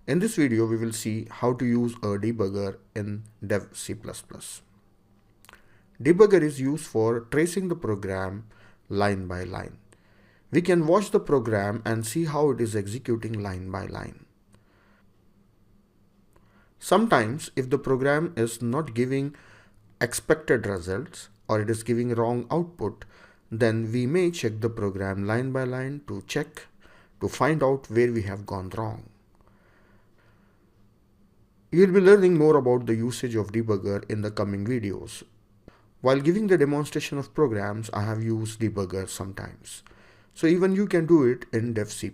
In this video, we will see how to use a debugger in Dev C++. Debugger is used for tracing the program line by line. We can watch the program and see how it is executing line by line. Sometimes, if the program is not giving expected results or it is giving wrong output, then we may check the program line by line to find out where we have gone wrong. You will be learning more about the usage of debugger in the coming videos. While giving the demonstration of programs, I have used debugger sometimes. So even you can do it in Dev C++.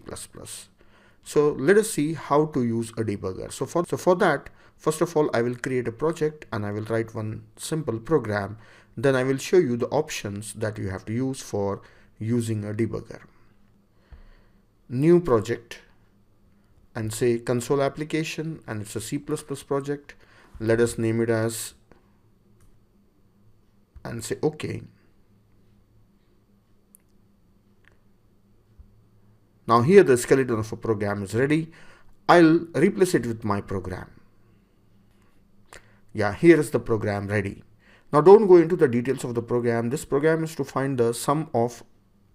So let us see how to use a debugger. So for that, first of all, I will create a project and I will write one simple program. Then I will show you the options that you have to use for using a debugger. New project and say console application, and it's a C++ project. Let us name it as and say OK. Now here the skeleton of a program is ready. I'll replace it with my program. Yeah, here is the program ready. Now don't go into the details of the program. This program is to find the sum of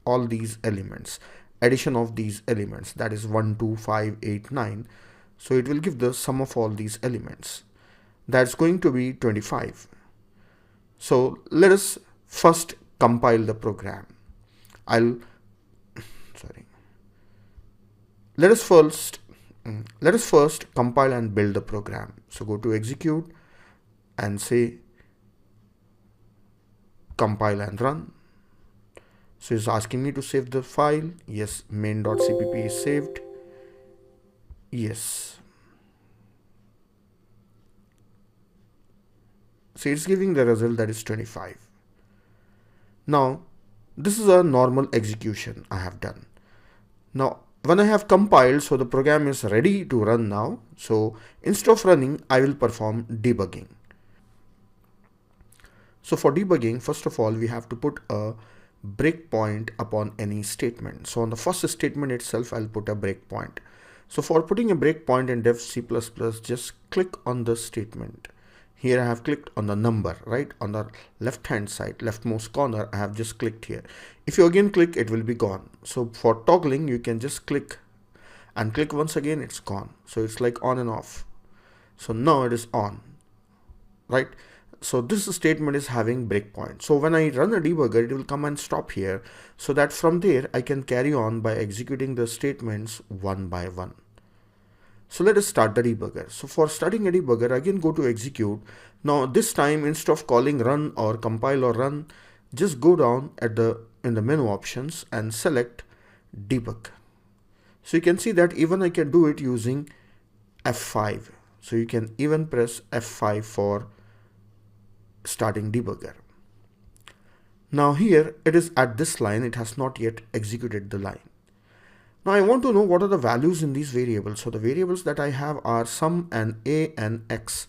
all these elements, addition of these elements, that is 1, 2, 5, 8, 9. So it will give the sum of all these elements. That's going to be 25. So let us first compile the program. Let us first compile and build the program. So go to execute and say compile and run. So it's asking me to save the file. Yes, main.cpp is saved. Yes. So it's giving the result that is 25. Now, this is a normal execution I have done. Now, when I have compiled, so the program is ready to run now. So instead of running, I will perform debugging. So for debugging, first of all, we have to put a breakpoint upon any statement. So on the first statement itself, I'll put a breakpoint. So for putting a breakpoint in Dev C++, just click on the statement. Here I have clicked on the number, right? On the left hand side, leftmost corner, I have just clicked here. If you again click, it will be gone. So for toggling, you can just click and click once again, it's gone. So it's like on and off. So now it is on, right? So this statement is having breakpoint. So when I run a debugger, it will come and stop here, so that from there I can carry on by executing the statements one by one. So let us start the debugger. So for starting a debugger, again go to execute. Now this time, instead of calling run or compile or run, just go down in the menu options and select debug. So you can see that even I can do it using F5. So you can even press F5 for starting debugger. Now here it is at this line, it has not yet executed the line. Now I want to know what are the values in these variables. So the variables that I have are sum and a and x.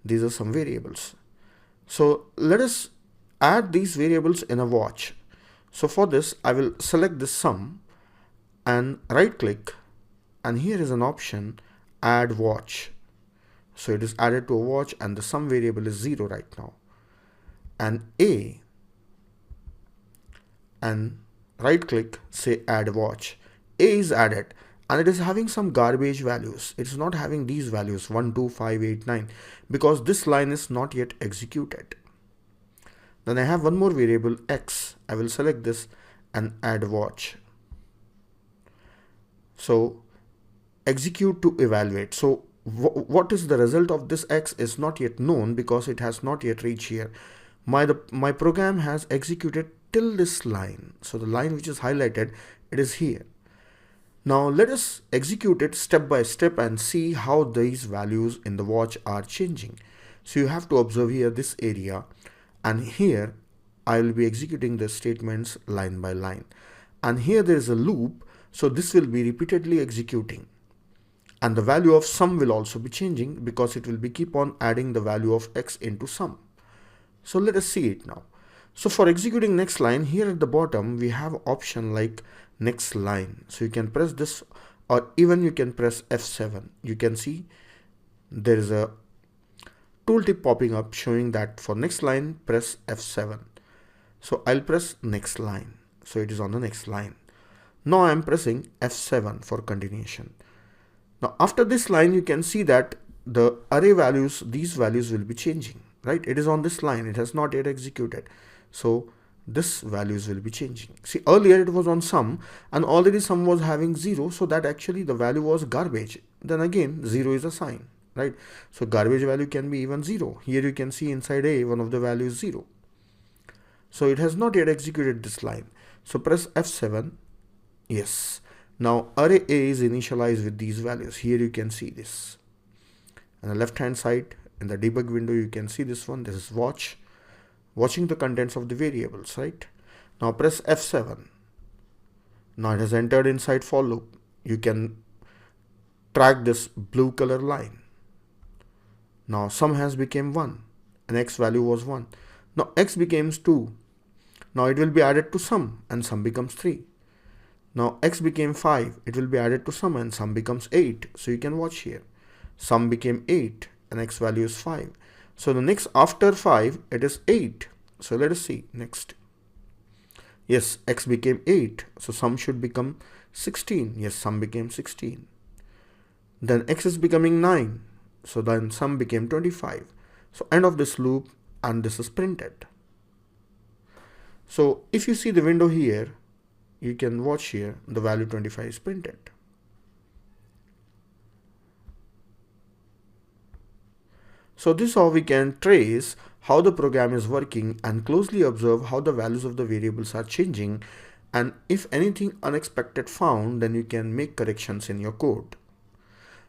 These are some variables. So let us add these variables in a watch. So for this, I will select the sum and right click, and here is an option, add watch. So it is added to a watch and the sum variable is 0 right now. And a, and right click, say add watch. A is added and it is having some garbage values. It's not having these values 1, 2, 5, 8, 9 because this line is not yet executed. Then I have one more variable x. I will select this and add watch. So execute to evaluate. So what is the result of this x is not yet known because it has not yet reached here. My program has executed till this line. So the line which is highlighted, it is here. Now let us execute it step by step and see how these values in the watch are changing. So you have to observe here this area, and here I will be executing the statements line by line. And here there is a loop, so this will be repeatedly executing. And the value of sum will also be changing because it will be keep on adding the value of x into sum. So let us see it now. So for executing next line, here at the bottom we have option like next line. So you can press this or even you can press F7. You can see there is a tooltip popping up showing that for next line press F7. So I'll press next line. So it is on the next line. Now I'm pressing F7 for continuation. Now after this line, you can see that the array values, these values will be changing, right? It is on this line. It has not yet executed. So this values will be changing. See, earlier it was on sum and already sum was having 0. So that actually the value was garbage. Then again, 0 is a sign, right? So garbage value can be even 0. Here you can see inside A, one of the values is 0. So it has not yet executed this line. So press F7. Yes. Now array A is initialized with these values. Here you can see this. On the left hand side in the debug window, you can see this one. This is watching the contents of the variables, right? Now press F7. Now it has entered inside for loop. You can track this blue color line. Now sum has become 1 and x value was 1. Now x becomes 2. Now it will be added to sum and sum becomes 3. Now x became 5. It will be added to sum and sum becomes 8. So you can watch here. Sum became 8 and x value is 5. So the next after 5, it is 8. So let us see next. Yes, x became 8. So sum should become 16. Yes, sum became 16. Then x is becoming 9. So then sum became 25. So end of this loop and this is printed. So if you see the window here, you can watch here, the value 25 is printed. So this is how we can trace how the program is working and closely observe how the values of the variables are changing, and if anything unexpected found, then you can make corrections in your code.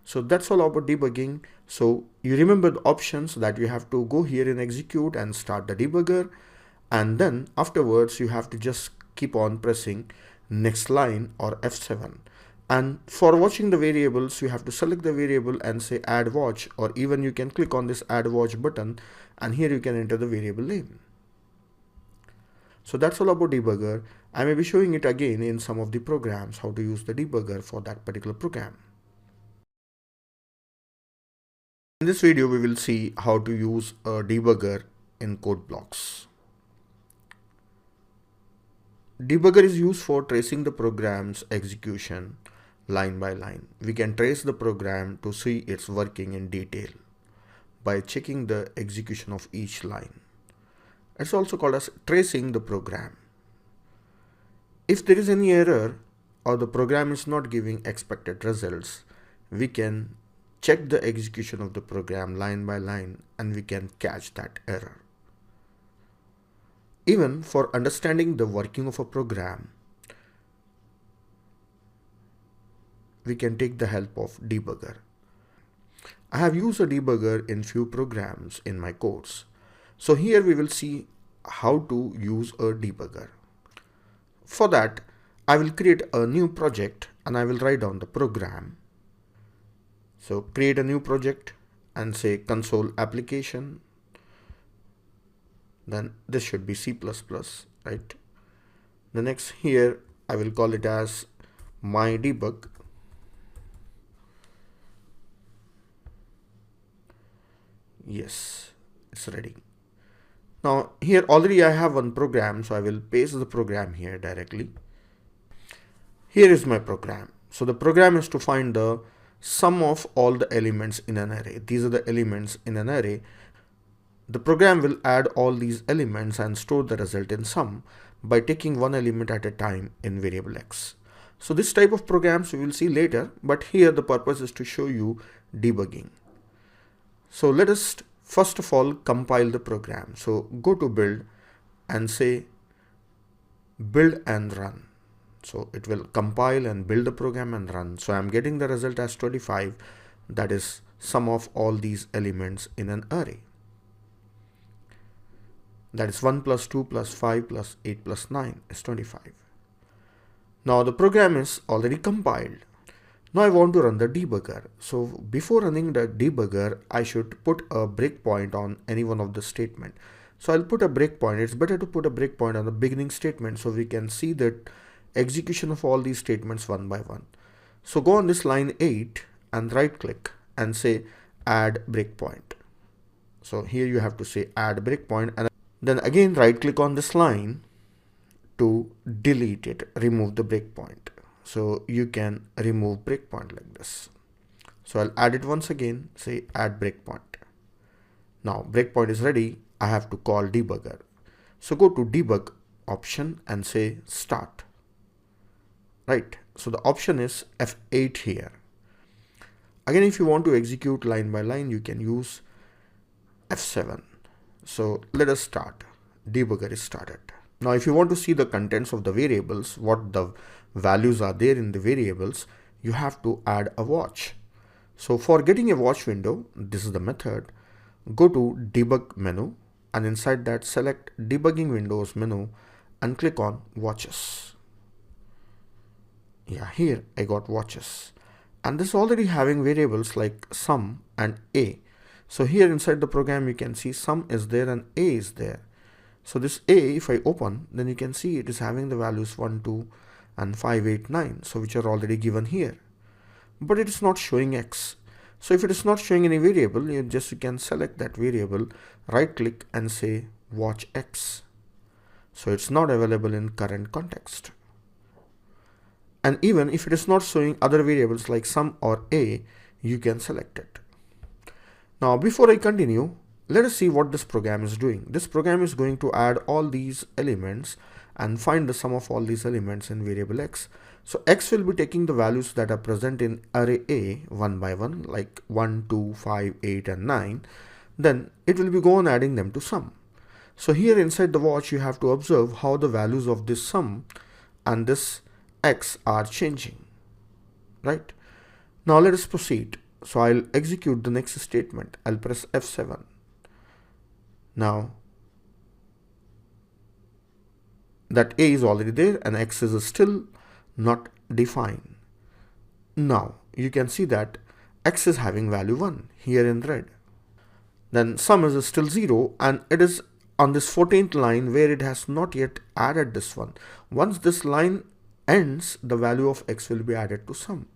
So that's all about debugging. So you remember the options that you have to go here in execute and start the debugger, and then afterwards you have to just keep on pressing next line or F7. And for watching the variables, you have to select the variable and say add watch, or even you can click on this add watch button and here you can enter the variable name. So that's all about debugger. I may be showing it again in some of the programs, how to use the debugger for that particular program. In this video, we will see how to use a debugger in CodeBlocks. Debugger is used for tracing the program's execution line by line. We can trace the program to see its working in detail by checking the execution of each line. It's also called as tracing the program. If there is any error or the program is not giving expected results, we can check the execution of the program line by line and we can catch that error. Even for understanding the working of a program, we can take the help of debugger. I have used a debugger in few programs in my course. So here we will see how to use a debugger. For that, I will create a new project and I will write down the program. So create a new project and say console application. Then this should be C++, right? The next here, I will call it as my debug. Yes, it's ready. Now here already I have one program, so I will paste the program here directly. Here is my program. So the program is to find the sum of all the elements in an array. These are the elements in an array. The program will add all these elements and store the result in sum by taking one element at a time in variable x. So this type of programs we will see later, but here the purpose is to show you debugging. So let us first of all compile the program. So go to build and say build and run. So it will compile and build the program and run. So I'm getting the result as 25. That is sum of all these elements in an array. That is 1 plus 2 plus 5 plus 8 plus 9 is 25. Now the program is already compiled. Now I want to run the debugger. So before running the debugger, I should put a breakpoint on any one of the statement. So I'll put a breakpoint. It's better to put a breakpoint on the beginning statement so we can see the execution of all these statements one by one. So go on this line 8 and right click and say add breakpoint. So here you have to say add breakpoint, and then again right click on this line to delete it, remove the breakpoint. So you can remove breakpoint like this. So I'll add it once again, say add breakpoint. Now breakpoint is ready. I have to call debugger. So go to debug option and say start. Right. So the option is F8 here. Again, if you want to execute line by line, you can use F7. So let us start. Debugger is started. Now, if you want to see the contents of the variables, what the values are there in the variables, you have to add a watch. So for getting a watch window, this is the method. Go to debug menu and inside that select debugging windows menu and click on watches. Yeah, here I got watches. And this is already having variables like sum and a. So here inside the program you can see sum is there and a is there. So this a, if I open, then you can see it is having the values 1, 2 and 5, 8, 9. So which are already given here. But it is not showing x. So if it is not showing any variable, you can select that variable, right click and say watch x. So it's not available in current context. And even if it is not showing other variables like sum or a, you can select it. Now before I continue, let us see what this program is doing. This program is going to add all these elements and find the sum of all these elements in variable x. So x will be taking the values that are present in array A one by one, like 1, 2, 5, 8 and 9. Then it will be go on adding them to sum. So here inside the watch you have to observe how the values of this sum and this x are changing. Right? Now let us proceed. So I'll execute the next statement. I'll press F7. Now that a is already there and x is still not defined. Now you can see that x is having value 1 here in red. Then sum is still 0 and it is on this 14th line where it has not yet added this one. Once this line ends, the value of x will be added to sum.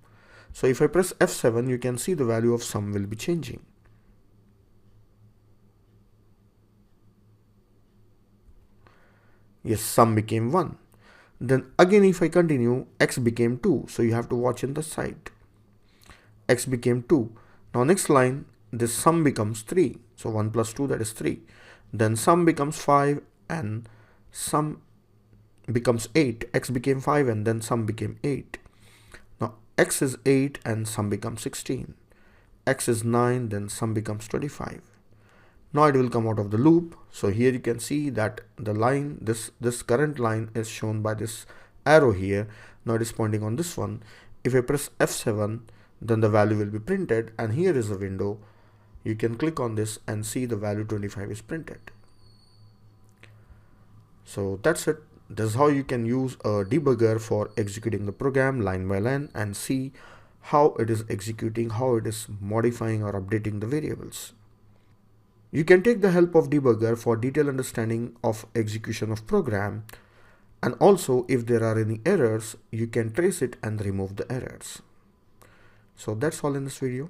So if I press F7, you can see the value of sum will be changing. Yes, sum became 1. Then again if I continue, x became 2. So you have to watch in the side. X became 2. Now next line, this sum becomes 3. So 1 plus 2, that is 3. Then sum becomes 5 and sum becomes 8. X became 5 and then sum became 8. Now x is 8 and sum becomes 16. X is 9, then sum becomes 25. Now it will come out of the loop. So here you can see that the line, this current line is shown by this arrow here. Now it is pointing on this one. If I press F7, then the value will be printed, and here is a window. You can click on this and see the value 25 is printed. So that's it. This is how you can use a debugger for executing the program line by line and see how it is executing, how it is modifying or updating the variables. You can take the help of debugger for detailed understanding of execution of program, and also if there are any errors, you can trace it and remove the errors. So that's all in this video.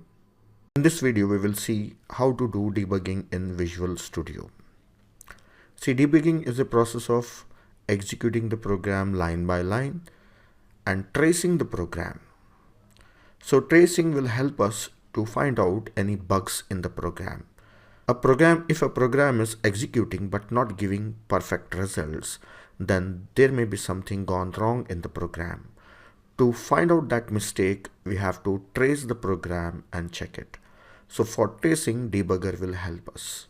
In this video, we will see how to do debugging in Visual Studio. See, debugging is a process of executing the program line by line and tracing the program. So tracing will help us to find out any bugs in the program. If a program is executing but not giving perfect results, then there may be something gone wrong in the program. To find out that mistake, we have to trace the program and check it. So for tracing, debugger will help us.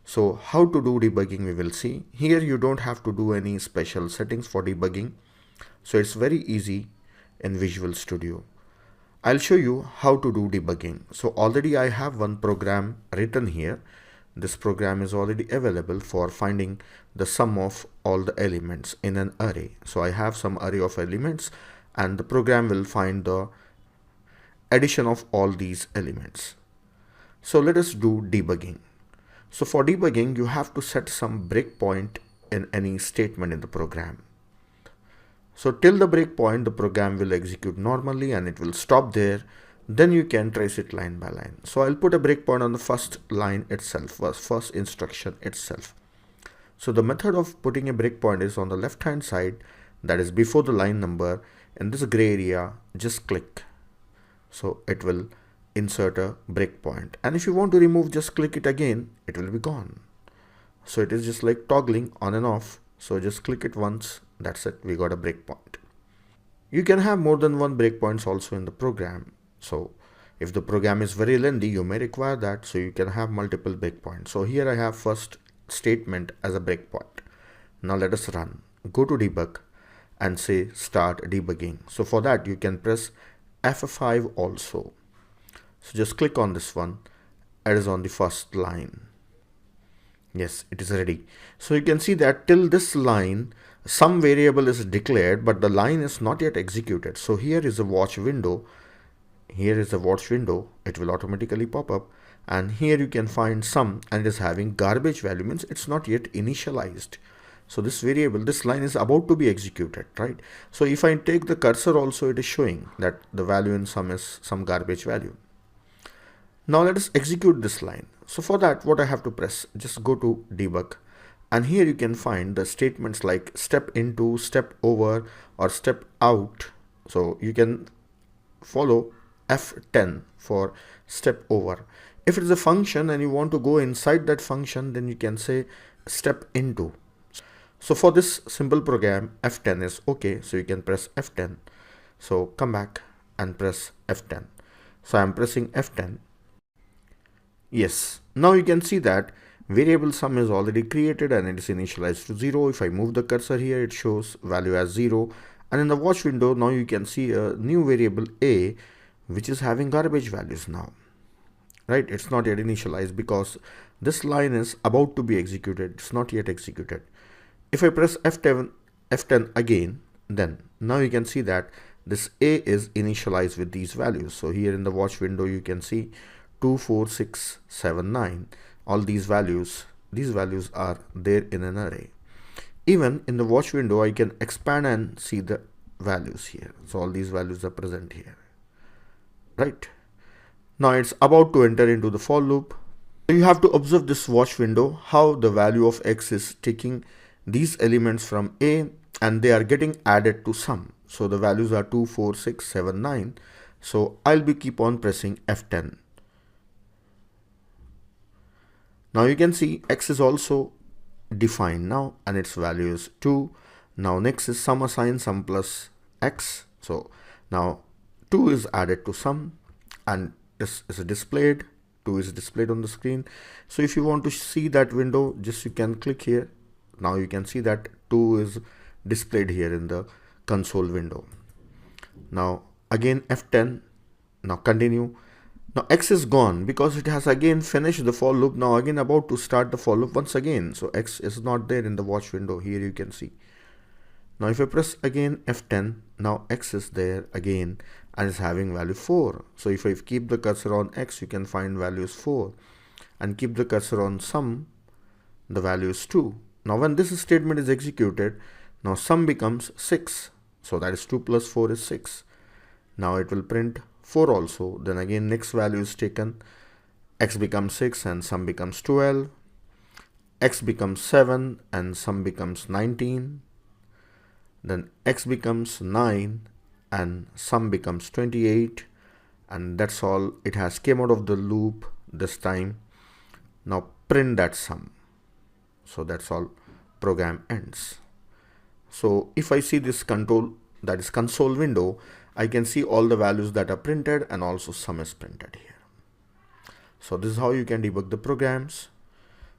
So how to do debugging we will see. Here you don't have to do any special settings for debugging. So it's very easy in Visual Studio. I'll show you how to do debugging. So already I have one program written here. This program is already available for finding the sum of all the elements in an array. So I have some array of elements and the program will find the addition of all these elements. So let us do debugging. So for debugging, you have to set some breakpoint in any statement in the program. So till the breakpoint, the program will execute normally and it will stop there. Then you can trace it line by line. So I'll put a breakpoint on the first line itself, first instruction itself. So the method of putting a breakpoint is on the left hand side, that is before the line number. In this gray area, just click. So it will insert a breakpoint. And if you want to remove, just click it again, it will be gone. So it is just like toggling on and off. So just click it once, that's it, we got a breakpoint. You can have more than one breakpoints also in the program. So if the program is very lengthy, you may require that. So you can have multiple breakpoints. So here I have first statement as a breakpoint. Now let us run. Go to debug and say start debugging. So for that you can press F5 also. So just click on this one. It is on the first line. Yes, it is ready. So you can see that till this line, some variable is declared, but the line is not yet executed. So here is a watch window. Here is a watch window. It will automatically pop up. And here you can find some, and it is having garbage value, means it's not yet initialized. So this variable, this line is about to be executed, right? So if I take the cursor also, it is showing that the value in sum is some garbage value. Now let us execute this line. So for that, what I have to press, just go to debug. And here you can find the statements like step into, step over, or step out. So you can follow F10 for step over. If it is a function and you want to go inside that function, then you can say step into. So for this simple program, F10 is okay. So you can press F10. So come back and press F10. So I'm pressing F10. Yes, now you can see that variable sum is already created and it is initialized to 0. If I move the cursor here, it shows value as 0. And in the watch window, now you can see a new variable A, which is having garbage values now. Right? It's not yet initialized because this line is about to be executed. It's not yet executed. If I press F10 again, then now you can see that this A is initialized with these values. So here in the watch window, you can see 2, 4, 6, 7, 9. All these values are there in an array. Even in the watch window, I can expand and see the values here. So all these values are present here. Right? Now it's about to enter into the for loop. You have to observe this watch window, how the value of X is taking these elements from A and they are getting added to sum. So the values are 2, 4, 6, 7, 9. So I'll be keep on pressing F10. Now you can see X is also defined now and its value is 2. Now next is sum assign sum plus X. So now 2 is added to sum and this is displayed. 2 is displayed on the screen. So if you want to see that window, just you can click here. Now you can see that 2 is displayed here in the console window. Now again F10. Now continue. Now X is gone because it has again finished the for loop. Now again about to start the for loop once again. So X is not there in the watch window. Here you can see. Now if I press again F10, now X is there again and is having value 4. So if I keep the cursor on X, you can find values 4 and keep the cursor on sum, the value is 2. Now when this statement is executed, now sum becomes 6. So that is 2 plus 4 is 6. Now it will print 4 also. Then again next value is taken. X becomes 6 and sum becomes 12. X becomes 7 and sum becomes 19. Then X becomes 9 and sum becomes 28. And that's all. It has came out of the loop this time. Now print that sum. So that's all. Program ends. So if I see this control, that is console window, I can see all the values that are printed and also sum is printed here. So this is how you can debug the programs.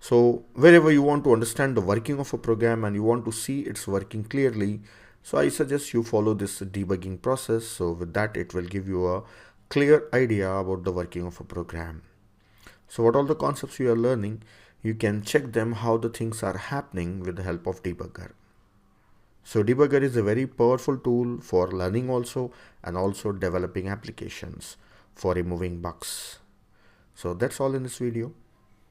So wherever you want to understand the working of a program and you want to see it's working clearly, so I suggest you follow this debugging process. So with that, it will give you a clear idea about the working of a program. So what all the concepts you are learning, you can check them how the things are happening with the help of debugger. So debugger is a very powerful tool for learning also and also developing applications for removing bugs. So that's all in this video.